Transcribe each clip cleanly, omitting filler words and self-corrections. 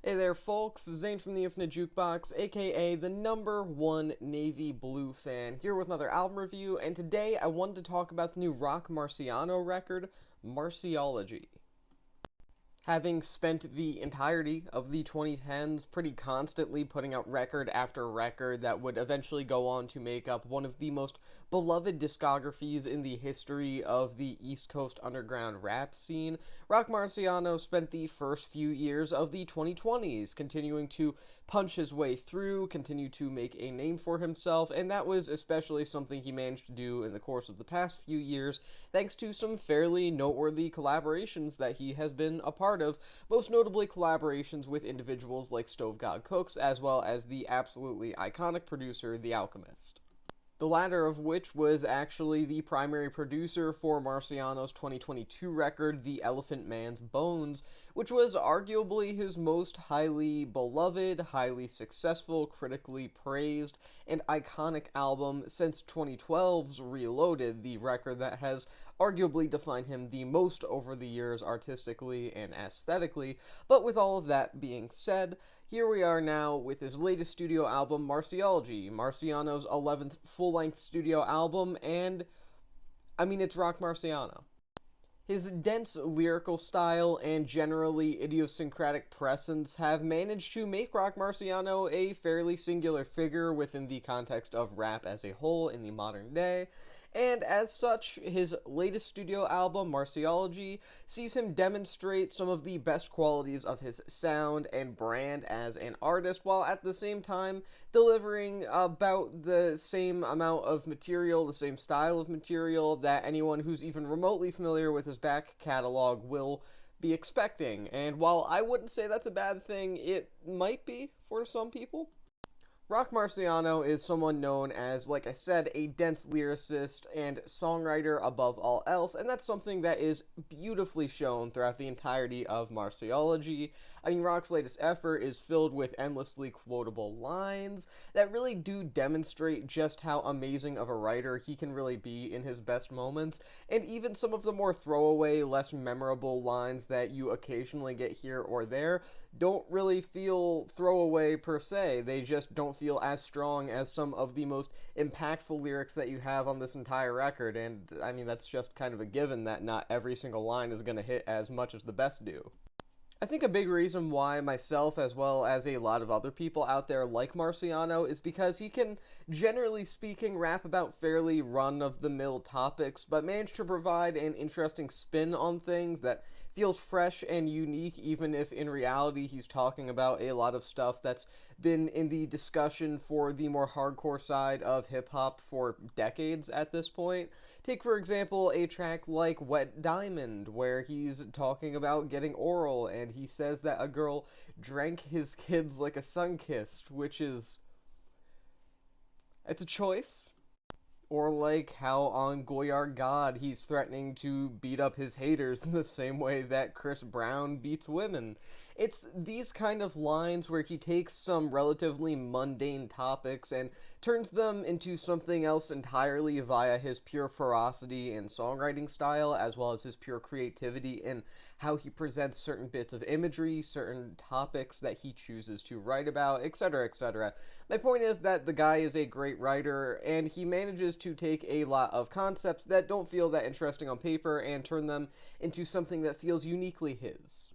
Hey there, folks. Zane from the Infinite Jukebox, aka the #1 Navy Blue fan, here with another album review, and today I wanted to talk about the new Roc Marciano record, Marciology. Having spent the entirety of the 2010s pretty constantly putting out record after record that would eventually go on to make up one of the most beloved discographies in the history of the East Coast underground rap scene, Roc Marciano spent the first few years of the 2020s continuing to punch his way through, continue to make a name for himself, and that was especially something he managed to do in the course of the past few years, thanks to some fairly noteworthy collaborations that he has been a part of, most notably collaborations with individuals like Stove God Cooks, as well as the absolutely iconic producer, The Alchemist. The latter of which was actually the primary producer for Marciano's 2022 record, The Elephant Man's Bones, which was arguably his most highly beloved, highly successful, critically praised, and iconic album since 2012's Reloaded, the record that has arguably defined him the most over the years artistically and aesthetically. But with all of that being said, here we are now with his latest studio album, Marciology, Marciano's 11th full-length studio album, and, it's Roc Marciano. His dense lyrical style and generally idiosyncratic presence have managed to make Roc Marciano a fairly singular figure within the context of rap as a whole in the modern day, and as such, his latest studio album, Marciology, sees him demonstrate some of the best qualities of his sound and brand as an artist, while at the same time delivering about the same amount of material, the same style of material that anyone who's even remotely familiar with his back catalog will be expecting. And while I wouldn't say that's a bad thing, it might be for some people. Roc Marciano is someone known as, like I said, a dense lyricist and songwriter above all else, and that's something that is beautifully shown throughout the entirety of Marciology. Roc's latest effort is filled with endlessly quotable lines that really do demonstrate just how amazing of a writer he can really be in his best moments, and even some of the more throwaway, less memorable lines that you occasionally get here or there don't really feel throwaway per se. They just don't feel as strong as some of the most impactful lyrics that you have on this entire record, and that's just kind of a given that not every single line is going to hit as much as the best do. I think a big reason why myself, as well as a lot of other people out there like Marciano, is because he can, generally speaking, rap about fairly run-of-the-mill topics, but manage to provide an interesting spin on things that feels fresh and unique, even if in reality he's talking about a lot of stuff that's been in the discussion for the more hardcore side of hip-hop for decades at this point. Take, for example, a track like Wet Diamond, where he's talking about getting oral, and he says that a girl drank his kids like a sun-kissed, which is... it's a choice. Or like how on Goyard God he's threatening to beat up his haters in the same way that Chris Brown beats women. It's these kind of lines where he takes some relatively mundane topics and turns them into something else entirely via his pure ferocity and songwriting style, as well as his pure creativity in how he presents certain bits of imagery, certain topics that he chooses to write about, etc., etc. My point is that the guy is a great writer, and he manages to take a lot of concepts that don't feel that interesting on paper and turn them into something that feels uniquely his.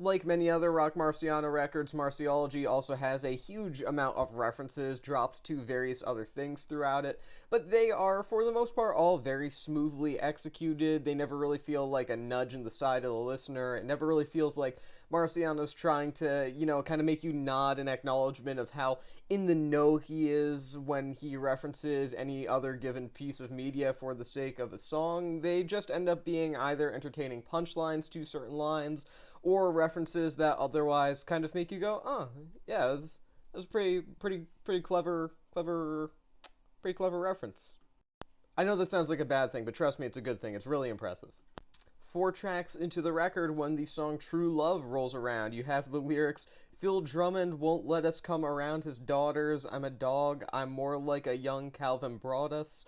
Like many other Roc Marciano records, Marciology also has a huge amount of references dropped to various other things throughout it, but they are, for the most part, all very smoothly executed. They never really feel like a nudge in the side of the listener. It never really feels like Marciano's trying to, kind of make you nod in acknowledgement of how in the know he is when he references any other given piece of media for the sake of a song. They just end up being either entertaining punchlines to certain lines, or references that otherwise kind of make you go, oh, yeah, that's pretty clever reference. I know that sounds like a bad thing, but trust me, it's a good thing. It's really impressive. 4 tracks into the record, when the song True Love rolls around, you have the lyrics, Phil Drummond won't let us come around his daughters, I'm a dog, I'm more like a young Calvin Broadus.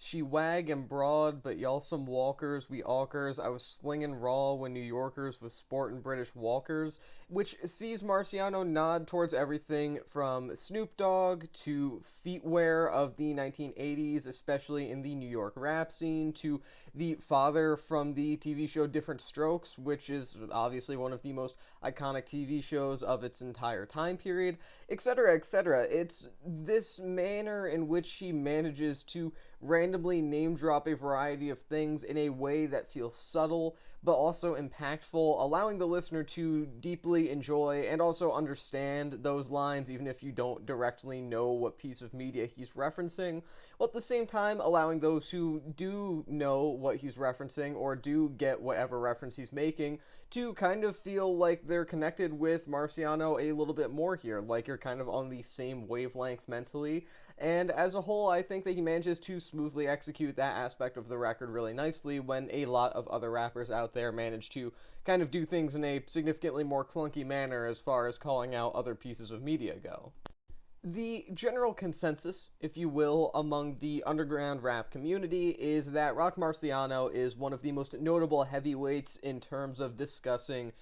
She wag and broad, but y'all some walkers, we awkers. I was slinging raw when New Yorkers was sporting British walkers, which sees Marciano nod towards everything from Snoop Dogg to feetwear of the 1980s, especially in the New York rap scene, to the father from the TV show Different Strokes, which is obviously one of the most iconic TV shows of its entire time period, etc., etc. It's this manner in which he manages to randomly name drop a variety of things in a way that feels subtle but also impactful, allowing the listener to deeply enjoy and also understand those lines even if you don't directly know what piece of media he's referencing, while at the same time allowing those who do know what he's referencing or do get whatever reference he's making to kind of feel like they're connected with Marciano a little bit more here, like you're kind of on the same wavelength mentally. And as a whole, I think that he manages to smoothly execute that aspect of the record really nicely when a lot of other rappers out there manage to kind of do things in a significantly more clunky manner as far as calling out other pieces of media go. The general consensus, if you will, among the underground rap community is that Roc Marciano is one of the most notable heavyweights in terms of discussing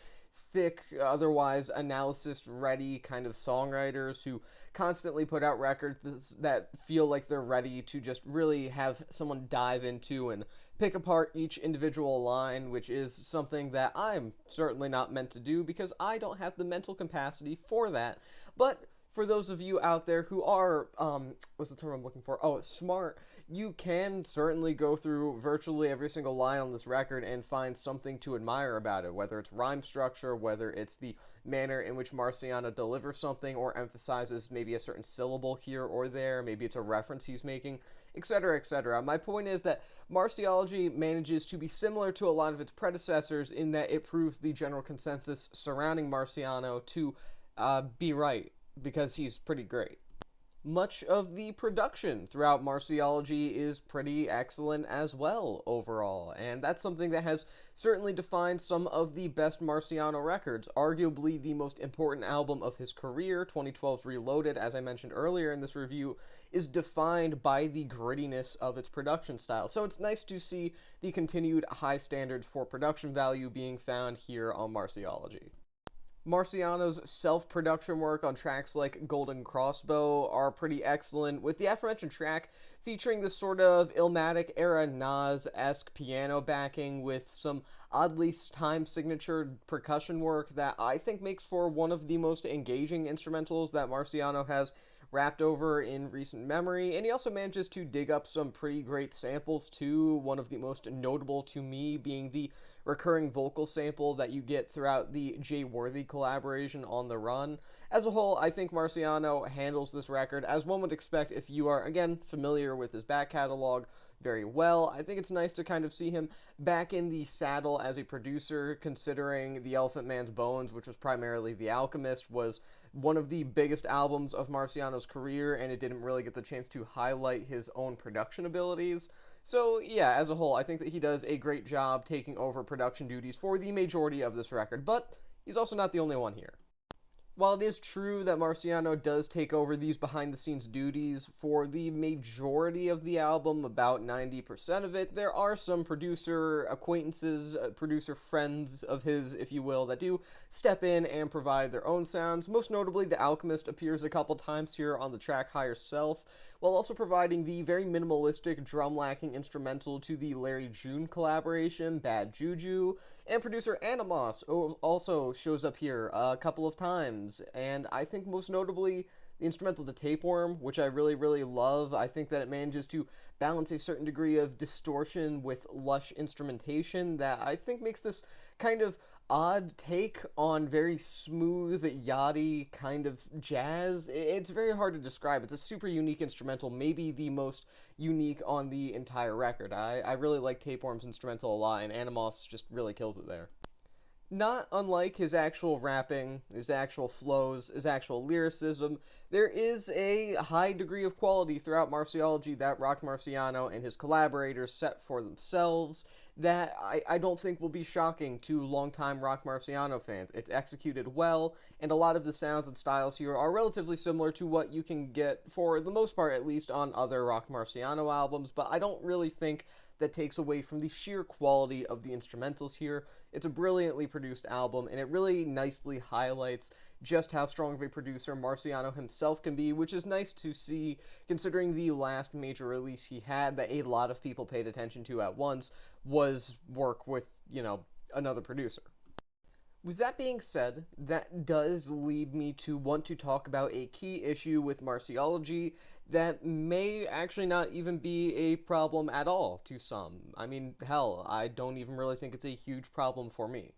thick, otherwise analysis-ready kind of songwriters who constantly put out records that feel like they're ready to just really have someone dive into and pick apart each individual line, which is something that I'm certainly not meant to do because I don't have the mental capacity for that. But for those of you out there who are, what's the term I'm looking for? Oh, smart. You can certainly go through virtually every single line on this record and find something to admire about it, whether it's rhyme structure, whether it's the manner in which Marciano delivers something or emphasizes maybe a certain syllable here or there, maybe it's a reference he's making, etc., etc. My point is that Marciology manages to be similar to a lot of its predecessors in that it proves the general consensus surrounding Marciano to be right, because he's pretty great. Much of the production throughout Marciology is pretty excellent as well overall, and that's something that has certainly defined some of the best Marciano records. Arguably the most important album of his career, 2012's Reloaded, as I mentioned earlier in this review, is defined by the grittiness of its production style. So it's nice to see the continued high standards for production value being found here on Marciology. Marciano's self-production work on tracks like Golden Crossbow are pretty excellent, with the aforementioned track featuring this sort of Illmatic-era Nas-esque piano backing with some oddly time-signatured percussion work that I think makes for one of the most engaging instrumentals that Marciano has rapped over in recent memory, and he also manages to dig up some pretty great samples too, one of the most notable to me being the recurring vocal sample that you get throughout the Jay Worthy collaboration on The Run. As a whole, I think Marciano handles this record as one would expect if you are, again, familiar with his back catalog very well. I think it's nice to kind of see him back in the saddle as a producer, considering The Elephant Man's Bones, which was primarily The Alchemist, was one of the biggest albums of Marciano's career, and it didn't really get the chance to highlight his own production abilities. So yeah, as a whole, I think that he does a great job taking over production duties for the majority of this record, but he's also not the only one here. While it is true that Marciano does take over these behind-the-scenes duties for the majority of the album, about 90% of it, there are some producer acquaintances, producer friends of his, if you will, that do step in and provide their own sounds. Most notably, The Alchemist appears a couple times here on the track Higher Self, while also providing the very minimalistic, drum-lacking instrumental to the Larry June collaboration, Bad Juju, and producer Animos also shows up here a couple of times, and I think most notably the instrumental to Tapeworm, which I really, really love. I think that it manages to balance a certain degree of distortion with lush instrumentation that I think makes this kind of odd take on very smooth, yachty kind of jazz. It's very hard to describe. It's a super unique instrumental, maybe the most unique on the entire record. I really like Tapeworm's instrumental a lot, and Animos just really kills it there. Not unlike his actual rapping, his actual flows, his actual lyricism, there is a high degree of quality throughout Marciology that Roc Marciano and his collaborators set for themselves that I don't think will be shocking to longtime Roc Marciano fans. It's executed well, and a lot of the sounds and styles here are relatively similar to what you can get, for the most part at least, on other Roc Marciano albums, but I don't really think that takes away from the sheer quality of the instrumentals here. It's a brilliantly produced album, and it really nicely highlights just how strong of a producer Marciano himself can be, which is nice to see considering the last major release he had that a lot of people paid attention to at once was work with, another producer. With that being said, that does lead me to want to talk about a key issue with Marciology that may actually not even be a problem at all to some. I mean, hell, I don't even really think it's a huge problem for me.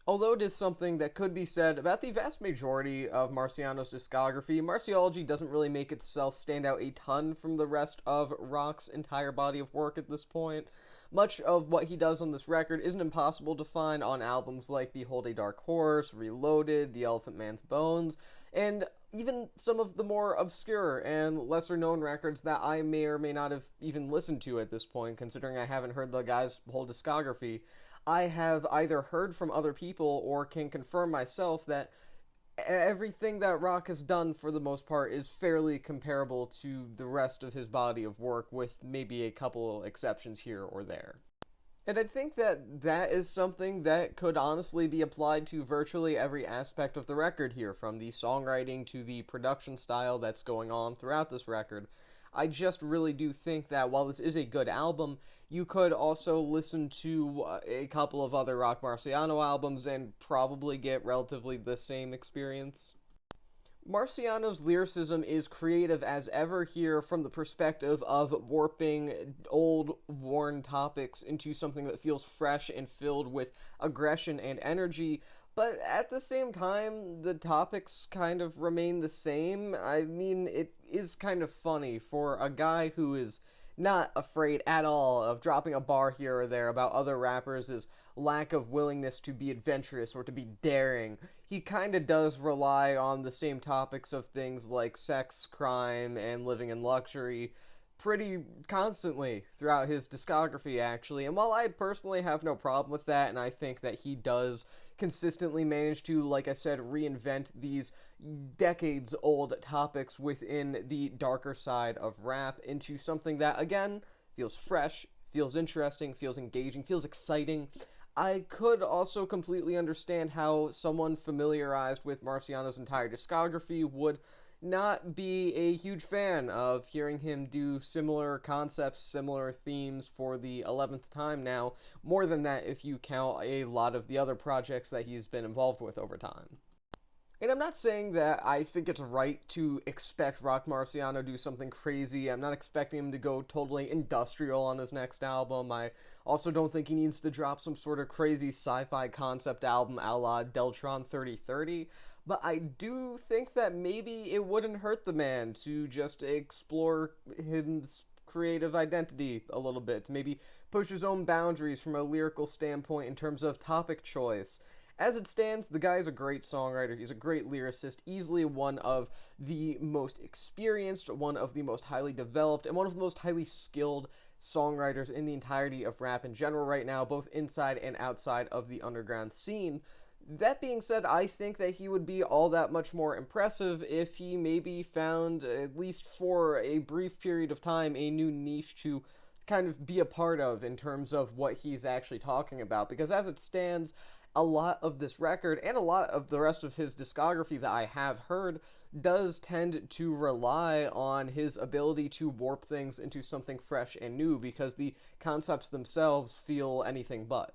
Although it is something that could be said about the vast majority of Marciano's discography, Marciology doesn't really make itself stand out a ton from the rest of Roc's entire body of work at this point. Much of what he does on this record isn't impossible to find on albums like Behold a Dark Horse, Reloaded, The Elephant Man's Bones, and even some of the more obscure and lesser known records that I may or may not have even listened to at this point, considering I haven't heard the guy's whole discography. I have either heard from other people or can confirm myself that everything that Roc has done for the most part is fairly comparable to the rest of his body of work, with maybe a couple exceptions here or there. And I think that that is something that could honestly be applied to virtually every aspect of the record here, from the songwriting to the production style that's going on throughout this record. I just really do think that while this is a good album, you could also listen to a couple of other Roc Marciano albums and probably get relatively the same experience. Marciano's lyricism is creative as ever here, from the perspective of warping old, worn topics into something that feels fresh and filled with aggression and energy, but at the same time, the topics kind of remain the same. I mean, it is kind of funny for a guy who is not afraid at all of dropping a bar here or there about other rappers' lack of willingness to be adventurous or to be daring. He kind of does rely on the same topics of things like sex, crime, and living in luxury pretty constantly throughout his discography, actually. And while I personally have no problem with that, and I think that he does consistently manage to, like I said, reinvent these decades-old topics within the darker side of rap into something that, again, feels fresh, feels interesting, feels engaging, feels exciting, I could also completely understand how someone familiarized with Marciano's entire discography would not be a huge fan of hearing him do similar concepts, similar themes for the 11th time now. More than that if you count a lot of the other projects that he's been involved with over time. And I'm not saying that I think it's right to expect Roc Marciano to do something crazy. I'm not expecting him to go totally industrial on his next album. I also don't think he needs to drop some sort of crazy sci-fi concept album a la Deltron 3030. But I do think that maybe it wouldn't hurt the man to just explore his creative identity a little bit, to maybe push his own boundaries from a lyrical standpoint in terms of topic choice. As it stands, the guy is a great songwriter, he's a great lyricist, easily one of the most experienced, one of the most highly developed, and one of the most highly skilled songwriters in the entirety of rap in general right now, both inside and outside of the underground scene. That being said, I think that he would be all that much more impressive if he maybe found, at least for a brief period of time, a new niche to kind of be a part of in terms of what he's actually talking about. Because as it stands, a lot of this record and a lot of the rest of his discography that I have heard does tend to rely on his ability to warp things into something fresh and new, because the concepts themselves feel anything but.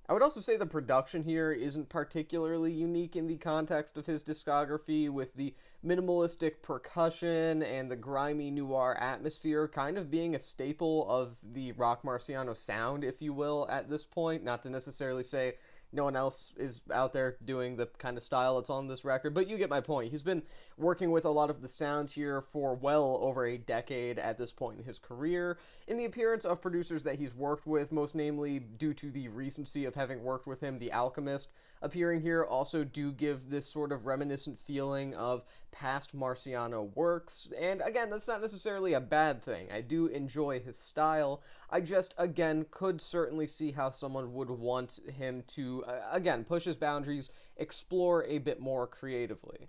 I would also say the production here isn't particularly unique in the context of his discography, with the minimalistic percussion and the grimy noir atmosphere kind of being a staple of the Roc Marciano sound, if you will, at this point. Not to necessarily say no one else is out there doing the kind of style that's on this record, but you get my point. He's been working with a lot of the sounds here for well over a decade at this point in his career. In the appearance of producers that he's worked with, most namely due to the recency of having worked with him, The Alchemist, appearing here also do give this sort of reminiscent feeling of past Marciano works. And again, that's not necessarily a bad thing. I do enjoy his style. I just, again, could certainly see how someone would want him to, again, push his boundaries, explore a bit more creatively.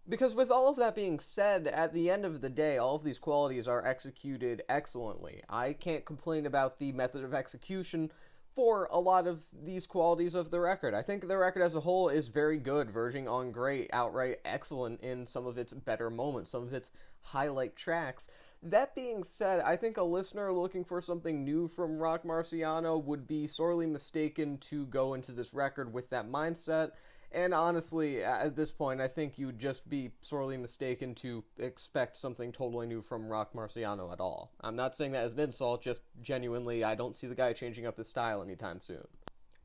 Because with all of that being said, at the end of the day, all of these qualities are executed excellently. I can't complain about the method of execution for a lot of these qualities of the record. I think the record as a whole is very good, verging on great, outright excellent in some of its better moments, some of its highlight tracks. That being said, I think a listener looking for something new from Roc Marciano would be sorely mistaken to go into this record with that mindset. And honestly, at this point, I think you'd just be sorely mistaken to expect something totally new from Roc Marciano at all. I'm not saying that as an insult, just genuinely, I don't see the guy changing up his style anytime soon.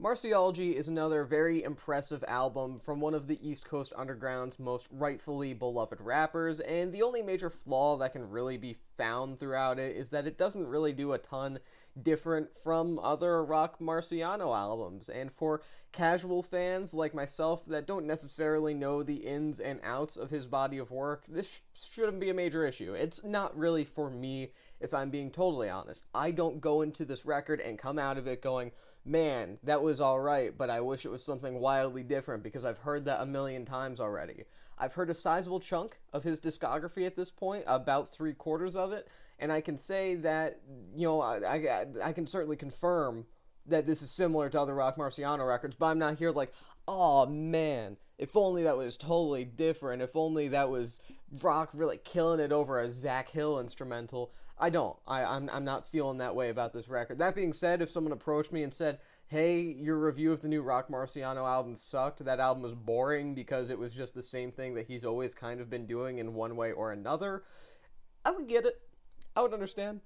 Marciology is another very impressive album from one of the East Coast Underground's most rightfully beloved rappers, and the only major flaw that can really be found throughout it is that it doesn't really do a ton different from other Roc Marciano albums, and for casual fans like myself that don't necessarily know the ins and outs of his body of work, this shouldn't be a major issue. It's not really for me, if I'm being totally honest. I don't go into this record and come out of it going, man, that was alright, but I wish it was something wildly different, because I've heard that a million times already. I've heard a sizable chunk of his discography at this point, about 3/4 of it, and I can say that, I can certainly confirm that this is similar to other Roc Marciano records, but I'm not here like, oh man, if only that was totally different, if only that was Roc really killing it over a Zach Hill instrumental. I don't. I'm not feeling that way about this record. That being said, if someone approached me and said, hey, your review of the new Roc Marciano album sucked, that album was boring because it was just the same thing that he's always kind of been doing in one way or another, I would get it. I would understand.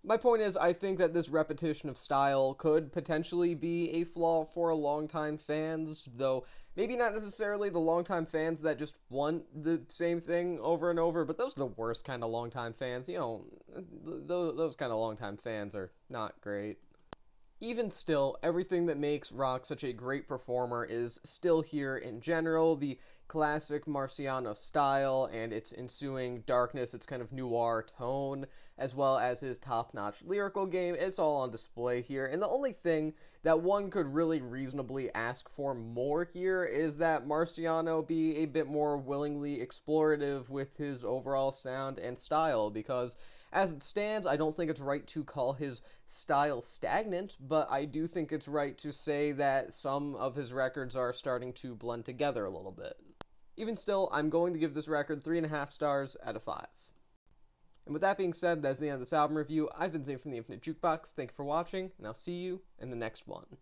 My point is, I think that this repetition of style could potentially be a flaw for longtime fans, though maybe not necessarily the longtime fans that just want the same thing over and over, but those are the worst kind of longtime fans. Those kind of longtime fans are not great. Even still, everything that makes Roc such a great performer is still here in general. The classic Marciano style and its ensuing darkness, its kind of noir tone, as well as his top-notch lyrical game, it's all on display here. And the only thing that one could really reasonably ask for more here is that Marciano be a bit more willingly explorative with his overall sound and style, because as it stands, I don't think it's right to call his style stagnant, but I do think it's right to say that some of his records are starting to blend together a little bit. Even still, I'm going to give this record 3.5 stars out of 5. And with that being said, that's the end of this album review. I've been Zane from the Infinite Jukebox. Thank you for watching, and I'll see you in the next one.